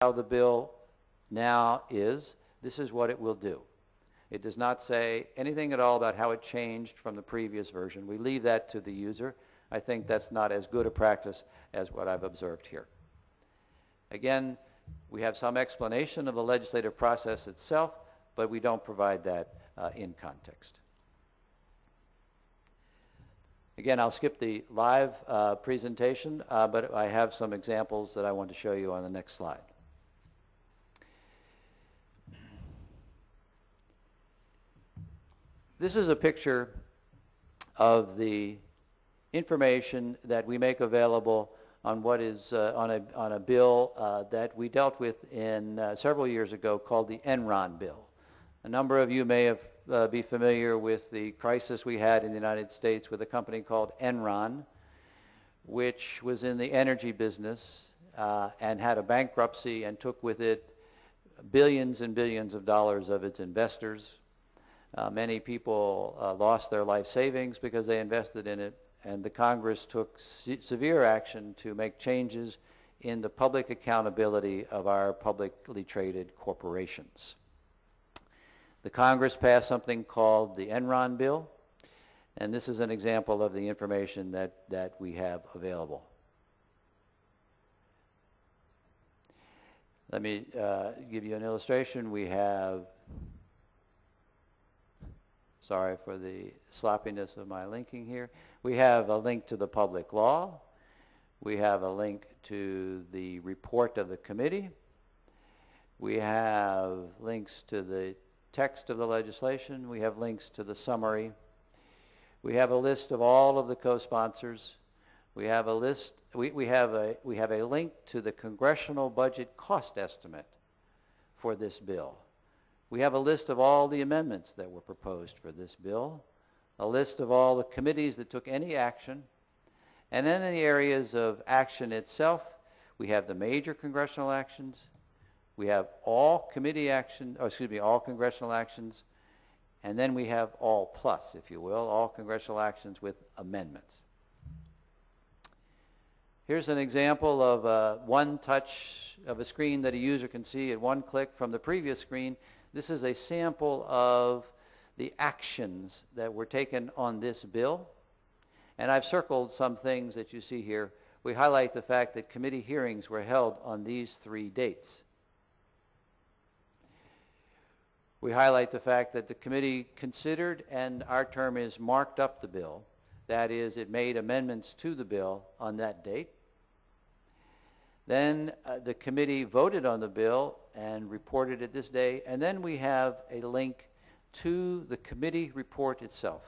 how the bill now is, this is what it will do. It does not say anything at all about how it changed from the previous version. We leave that to the user. I think that's not as good a practice as what I've observed here. Again, we have some explanation of the legislative process itself, but we don't provide that in context. Again, I'll skip the live presentation, but I have some examples that I want to show you on the next slide. This is a picture of the information that we make available on what is on a bill that we dealt with in several years ago called the Enron bill. A number of you may have be familiar with the crisis we had in the United States with a company called Enron, which was in the energy business and had a bankruptcy and took with it billions and billions of dollars of its investors. Many people lost their life savings because they invested in it, and the Congress took severe action to make changes in the public accountability of our publicly traded corporations. The Congress passed something called the Enron bill, and this is an example of the information that we have available. Let me give you an illustration. We have, sorry for the sloppiness of my linking here. We have a link to the public law. We have a link to the report of the committee. We have links to the text of the legislation. We have links to the summary. We have a list of all of the co-sponsors. We have a list. We have a link to the congressional budget cost estimate for this bill. We have a list of all the amendments that were proposed for this bill, a list of all the committees that took any action, and then in the areas of action itself, we have the major congressional actions, we have all committee action, all congressional actions, and then we have all plus, if you will, all congressional actions with amendments. Here's an example of one touch of a screen that a user can see at one click from the previous screen. This is a sample of the actions that were taken on this bill. And I've circled some things that you see here. We highlight the fact that committee hearings were held on these 3 dates. We highlight the fact that the committee considered, and our term is marked up the bill. That is, it made amendments to the bill on that date. Then the committee voted on the bill and reported it this day. And then we have a link to the committee report itself.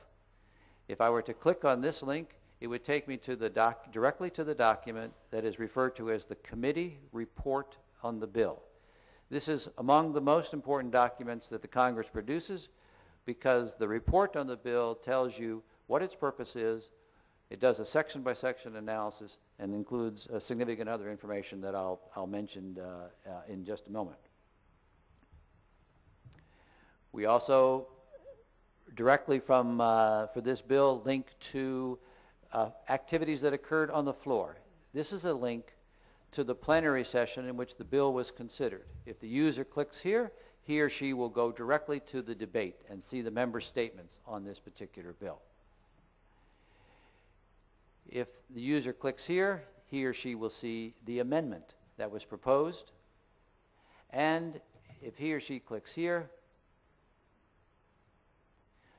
If I were to click on this link, it would take me to the directly to the document that is referred to as the committee report on the bill. This is among the most important documents that the Congress produces because the report on the bill tells you what its purpose is. It does a section-by-section analysis and includes significant other information that I'll mention in just a moment. We also, directly from for this bill, link to activities that occurred on the floor. This is a link to the plenary session in which the bill was considered. If the user clicks here, he or she will go directly to the debate and see the member statements on this particular bill. If the user clicks here, he or she will see the amendment that was proposed. And if he or she clicks here,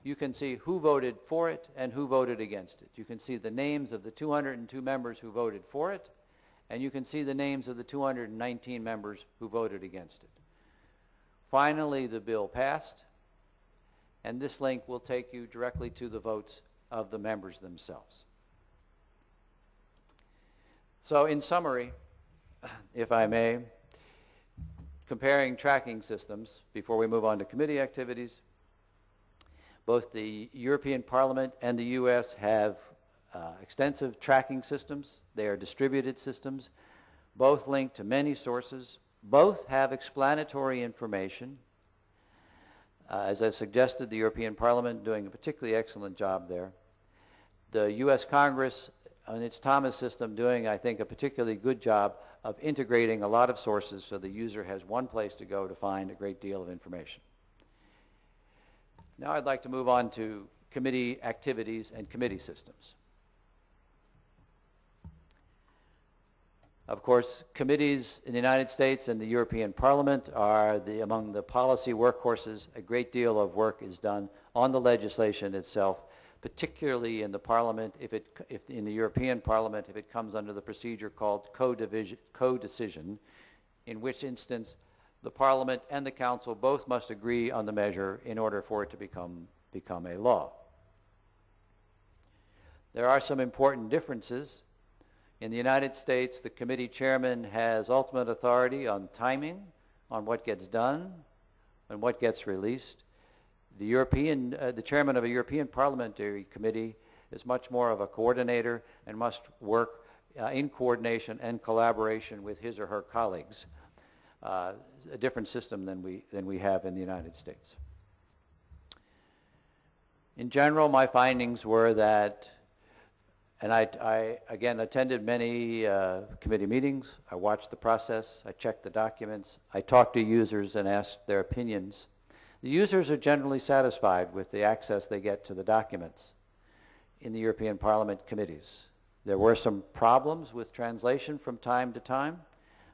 you can see who voted for it and who voted against it. You can see the names of the 202 members who voted for it, and you can see the names of the 219 members who voted against it. Finally, the bill passed, and this link will take you directly to the votes of the members themselves. So in summary, if I may, comparing tracking systems before we move on to committee activities, both the European Parliament and the U.S. have extensive tracking systems. They are distributed systems. Both link to many sources. Both have explanatory information. As I've suggested, the European Parliament doing a particularly excellent job there. The U.S. Congress and its Thomas system doing, I think, a particularly good job of integrating a lot of sources so the user has one place to go to find a great deal of information. Now I'd like to move on to committee activities and committee systems. Of course, committees in the United States and the European Parliament are among the policy workhorses. A great deal of work is done on the legislation itself, particularly in the Parliament, if in the European Parliament, if it comes under the procedure called co-decision, in which instance the Parliament and the Council both must agree on the measure in order for it to become a law. There are some important differences. In the United States, the committee chairman has ultimate authority on timing, on what gets done, and what gets released. The chairman of a European parliamentary committee is much more of a coordinator and must work in coordination and collaboration with his or her colleagues. A different system than we have in the United States. In general, my findings were that, and I again attended many committee meetings. I watched the process. I checked the documents. I talked to users and asked their opinions. The users are generally satisfied with the access they get to the documents in the European Parliament committees. There were some problems with translation from time to time,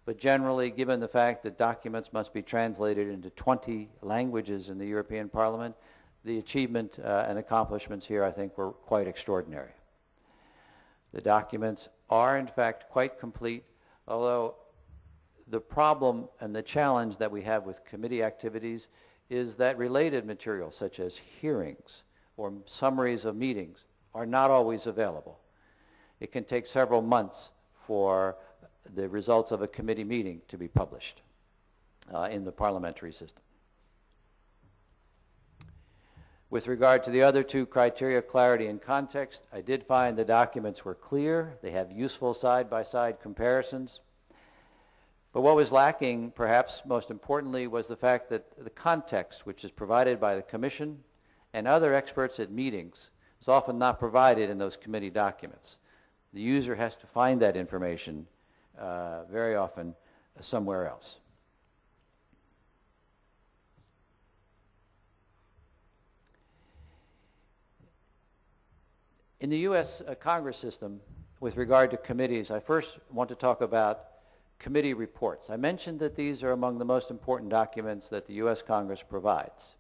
but generally, given the fact that documents must be translated into 20 languages in the European Parliament, the achievement and accomplishments here, I think, were quite extraordinary. The documents are, in fact, quite complete, although the problem and the challenge that we have with committee activities is that related materials, such as hearings or summaries of meetings, are not always available. It can take several months for the results of a committee meeting to be published in the parliamentary system. With regard to the other two criteria, clarity and context, I did find the documents were clear. They have useful side-by-side comparisons. But what was lacking, perhaps most importantly, was the fact that the context, which is provided by the Commission and other experts at meetings, is often not provided in those committee documents. The user has to find that information very often somewhere else. In the U.S. Congress system, with regard to committees, I first want to talk about committee reports. I mentioned that these are among the most important documents that the U.S. Congress provides.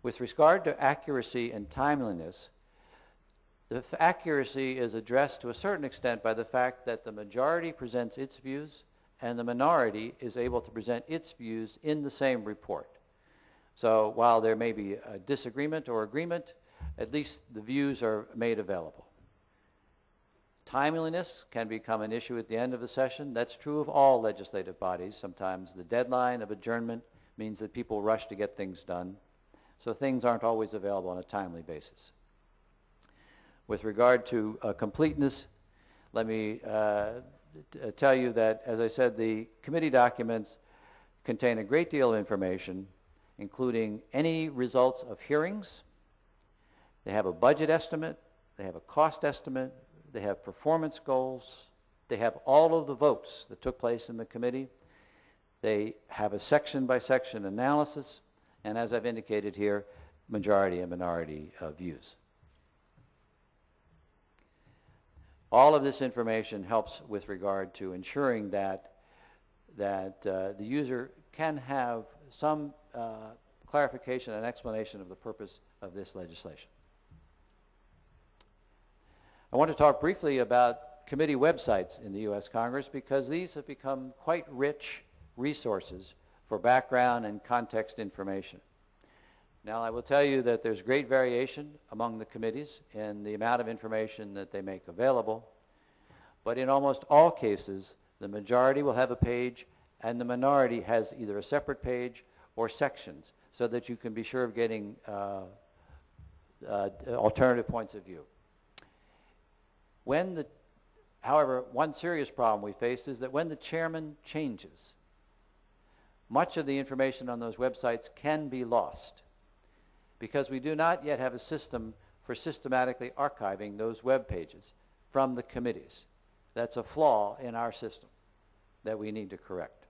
With regard to accuracy and timeliness, the accuracy is addressed to a certain extent by the fact that the majority presents its views and the minority is able to present its views in the same report. So while there may be a disagreement or agreement, at least the views are made available. Timeliness can become an issue at the end of the session. That's true of all legislative bodies. Sometimes the deadline of adjournment means that people rush to get things done. So things aren't always available on a timely basis. With regard to completeness, let me tell you that, as I said, the committee documents contain a great deal of information, including any results of hearings. They have a budget estimate. They have a cost estimate. They have performance goals. They have all of the votes that took place in the committee. They have a section-by-section analysis, and as I've indicated here, majority and minority views. All of this information helps with regard to ensuring that the user can have some clarification and explanation of the purpose of this legislation. I want to talk briefly about committee websites in the U.S. Congress because these have become quite rich resources for background and context information. Now, I will tell you that there's great variation among the committees in the amount of information that they make available, but in almost all cases, the majority will have a page and the minority has either a separate page or sections so that you can be sure of getting alternative points of view. However, one serious problem we face is that when the chairman changes, much of the information on those websites can be lost because we do not yet have a system for systematically archiving those web pages. from the committees. That's a flaw in our system that we need to correct.